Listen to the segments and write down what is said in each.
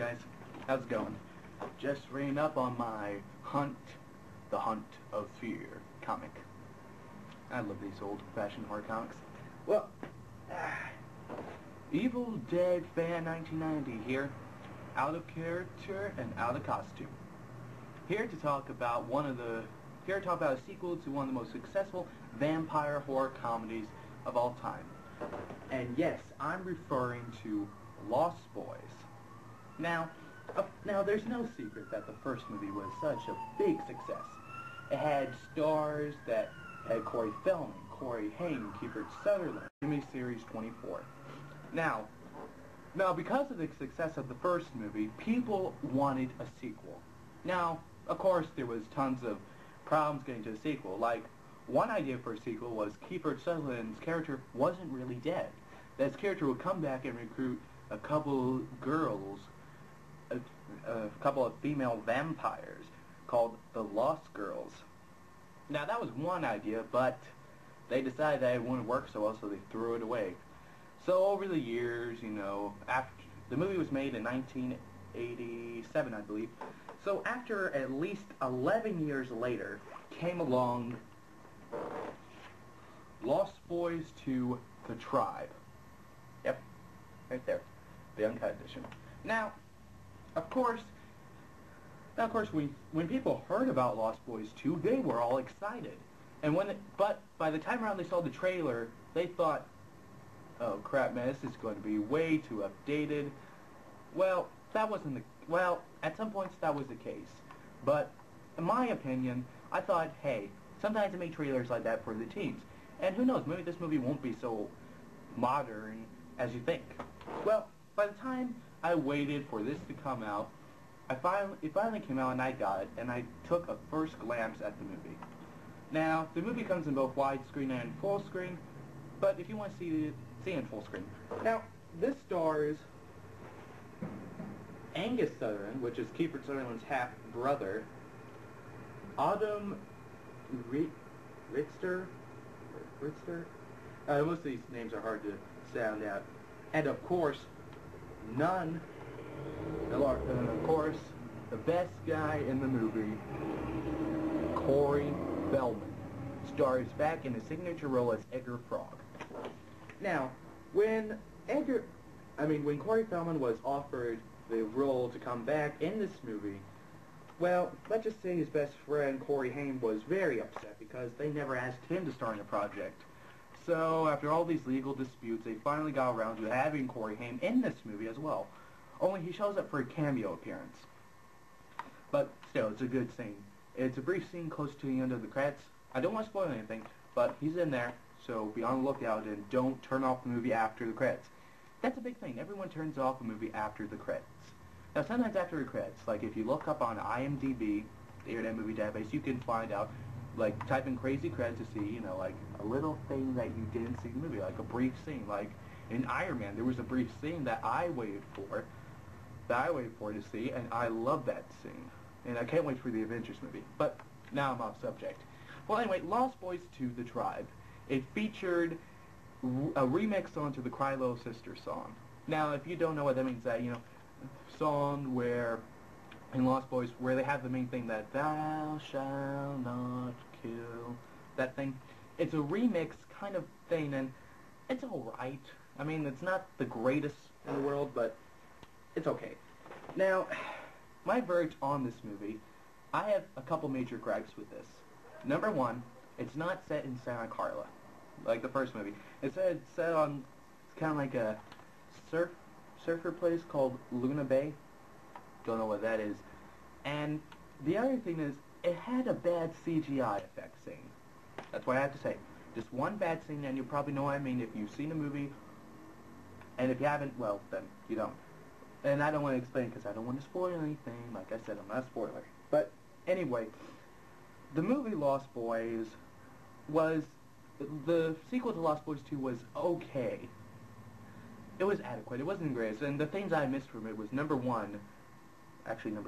guys, how's it going? Just reading up on my The Hunt of Fear comic. I love these old-fashioned horror comics. Well, Evil Dead Fan 1990 here, out of character and out of costume. Here to talk about a sequel to one of the most successful vampire horror comedies of all time. And yes, I'm referring to Lost Boys. Now there's no secret that the first movie was such a big success. It had stars that had Cory Feldmen, Corey Haim, Kiefer Sutherland, Jimmy Series 24. Now because of the success of the first movie, people wanted a sequel. Now, of course, there was tons of problems getting to a sequel. Like, one idea for a sequel was Kiefer Sutherland's character wasn't really dead. That his character would come back and recruit a couple girls, a couple of female vampires called the Lost Girls. Now, that was one idea, but they decided that it wouldn't work so well, so they threw it away. So over the years, after the movie was made in 1987, I believe. So after at least 11 years later, came along Lost Boys 2: The Tribe. Yep, right there, the uncut edition. Now, of course, when people heard about Lost Boys 2, they were all excited. And but by the time around they saw the trailer, they thought, oh crap, man, this is going to be way too updated. Well, at some points that was the case. But in my opinion, I thought, hey, sometimes they make trailers like that for the teens. And who knows, maybe this movie won't be so modern as you think. Well, by the time I waited for this to come out, it finally came out and I got it, and I took a first glance at the movie. Now, the movie comes in both widescreen and full screen, but if you want to see it in full screen. Now, this stars Angus Sutherland, which is Kiefer Sutherland's half-brother, Autumn Ritzter? Most of these names are hard to sound out. And of course, the best guy in the movie, Cory Feldmen, stars back in his signature role as Edgar Frog. Now, when Cory Feldmen was offered the role to come back in this movie, well, let's just say his best friend, Corey Haim, was very upset because they never asked him to star in the project. So, after all these legal disputes, they finally got around to having Corey Haim in this movie as well. Only he shows up for a cameo appearance. But still, it's a good scene. It's a brief scene close to the end of the credits. I don't want to spoil anything, but he's in there, so be on the lookout and don't turn off the movie after the credits. That's a big thing. Everyone turns off a movie after the credits. Now, sometimes after the credits, like if you look up on IMDb, the Internet Movie Database, you can find out, like, type in crazy credits to see, like a little thing that you didn't see in the movie, like a brief scene. Like in Iron Man, there was a brief scene that I waited for to see, and I love that scene. And I can't wait for the Avengers movie. But now I'm off subject. Well, anyway, Lost Boys 2: The Tribe. It featured a remix onto the Cry Little Sister song. Now, if you don't know what that means, that, song where, in Lost Boys, where they have the main thing that, thou shalt not kill, that thing. It's a remix kind of thing, and it's alright. I mean, it's not the greatest in the world, but it's okay. Now, my verdict on this movie, I have a couple major gripes with this. Number one, it's not set in Santa Carla, like the first movie. It's set on, it's kind of like a surfer place called Luna Bay. Don't know what that is. And the other thing is, it had a bad CGI effect scene. That's what I have to say. Just one bad scene, and you probably know what I mean if you've seen the movie. And if you haven't, well, then you don't. And I don't want to explain because I don't want to spoil anything. Like I said, I'm not a spoiler. But anyway, the movie Lost Boys was, the sequel to Lost Boys 2 was okay. It was adequate. It wasn't great. And the things I missed from it was number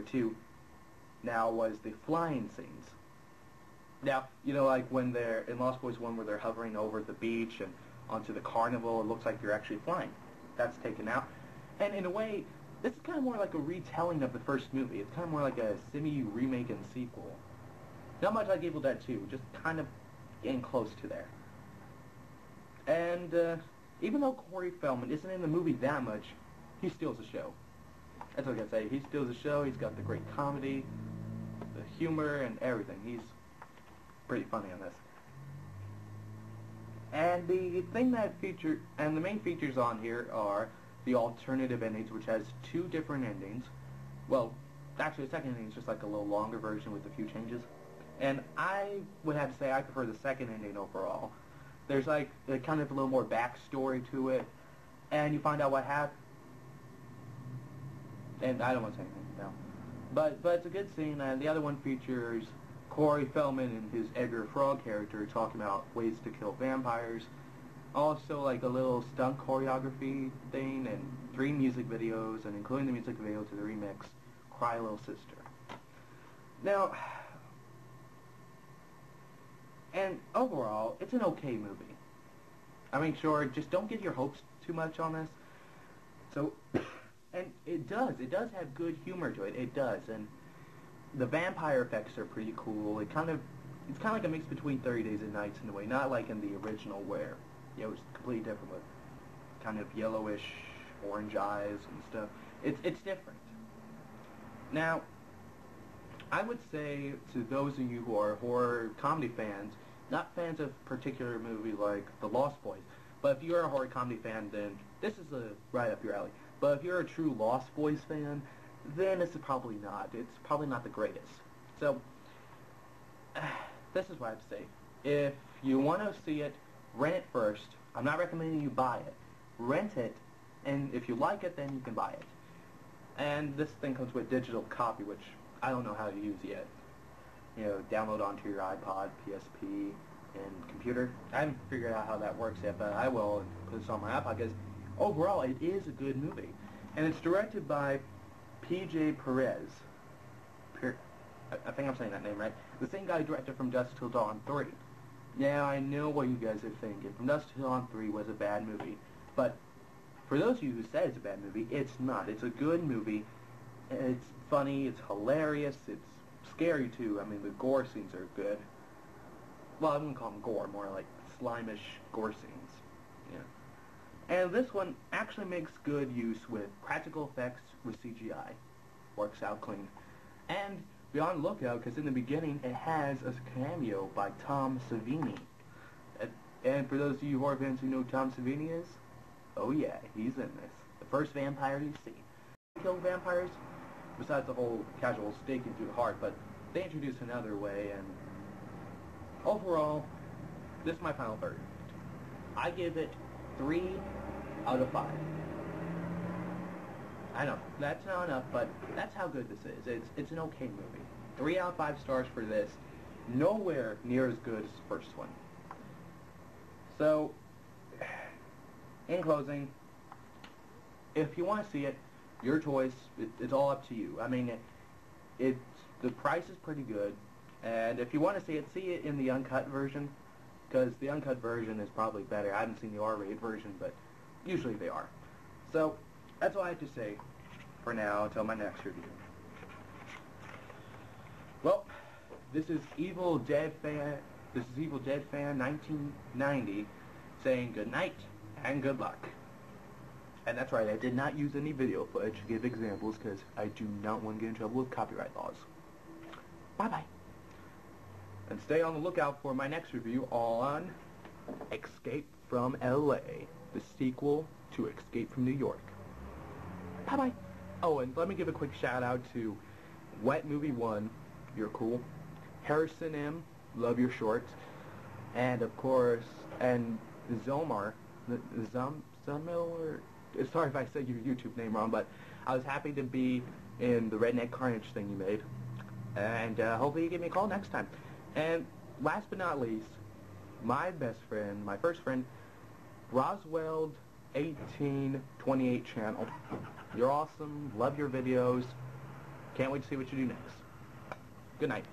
two, now was the flying scenes. Now, like when they're in Lost Boys 1 where they're hovering over the beach and onto the carnival, it looks like you're actually flying. That's taken out. And in a way, this is kind of more like a retelling of the first movie. It's kind of more like a semi-remake and sequel. Not much like Evil Dead 2, just kind of getting close to there. And even though Cory Feldmen isn't in the movie that much, he steals the show. That's what I gotta say. He steals the show. He's got the great comedy, the humor, and everything. He's pretty funny on this. And the main features on here are the alternative endings, which has 2 different endings. Well, actually, the second ending is just like a little longer version with a few changes. And I would have to say I prefer the second ending overall. There's like kind of a little more backstory to it, and you find out what happened. And I don't want to say anything now. But it's a good scene, and the other one features Cory Feldmen and his Edgar Frog character talking about ways to kill vampires. Also, like a little stunt choreography thing, and 3 music videos, and including the music video to the remix, Cry Little Sister. Now, and overall, it's an okay movie. I mean, sure, just don't get your hopes too much on this. So, and it does have good humor to it. It does, and the vampire effects are pretty cool. It's kind of like a mix between 30 Days and Nights in a way, not like in the original where it was completely different with kind of yellowish, orange eyes and stuff. It's different. Now, I would say to those of you who are horror comedy fans, not fans of a particular movie like The Lost Boys, but if you're a horror comedy fan, then this is right up your alley. But if you're a true Lost Boys fan, then this is probably not. It's probably not the greatest. So, this is what I have to say. If you want to see it, rent it first. I'm not recommending you buy it. Rent it, and if you like it, then you can buy it. And this thing comes with digital copy, which I don't know how to use yet. You know, download onto your iPod, PSP, and computer. I haven't figured out how that works yet, but I will put this on my iPod, because overall, it is a good movie. And it's directed by PJ Perez. I think I'm saying that name right. The same guy who directed From Dusk Till Dawn 3. Now, I know what you guys are thinking. From Dusk Till Dawn 3 was a bad movie. But for those of you who said it's a bad movie, it's not. It's a good movie. It's funny, it's hilarious, it's scary too. I mean, the gore scenes are good. Well, I wouldn't call them gore, more like slimish gore scenes. Yeah. And this one actually makes good use with practical effects with CGI. Works out clean. And be on the lookout, because in the beginning it has a cameo by Tom Savini. And for those of you horror fans who know who Tom Savini is, oh yeah, he's in this. The first vampire you see. Kill vampires, besides the whole casual staking through the heart, but they introduce another way, and overall, this is my final verdict. I give it 3 out of 5. I know, that's not enough, but that's how good this is. It's an okay movie. 3 out of 5 stars for this. Nowhere near as good as the first one. So, in closing, if you want to see it, your choice. It's all up to you. I mean, the price is pretty good, and if you want to see it in the uncut version, because the uncut version is probably better. I haven't seen the R-rated version, but usually they are. So, that's all I have to say for now until my next review. Well, this is Evil Dead Fan 1990 saying good night and good luck. And that's right, I did not use any video footage to give examples because I do not want to get in trouble with copyright laws. Bye-bye. And stay on the lookout for my next review on Escape from LA, the sequel to Escape from New York. Bye-bye. Oh, and let me give a quick shout-out to Wet Movie 1, you're cool. harrisonm, love your shorts. And, of course, and Zomular, sorry if I said your YouTube name wrong, but I was happy to be in the Redneck Carnage thing you made. And hopefully you give me a call next time. And last but not least, my best friend, my first friend, Roswell1828 channel. You're awesome. Love your videos. Can't wait to see what you do next. Good night.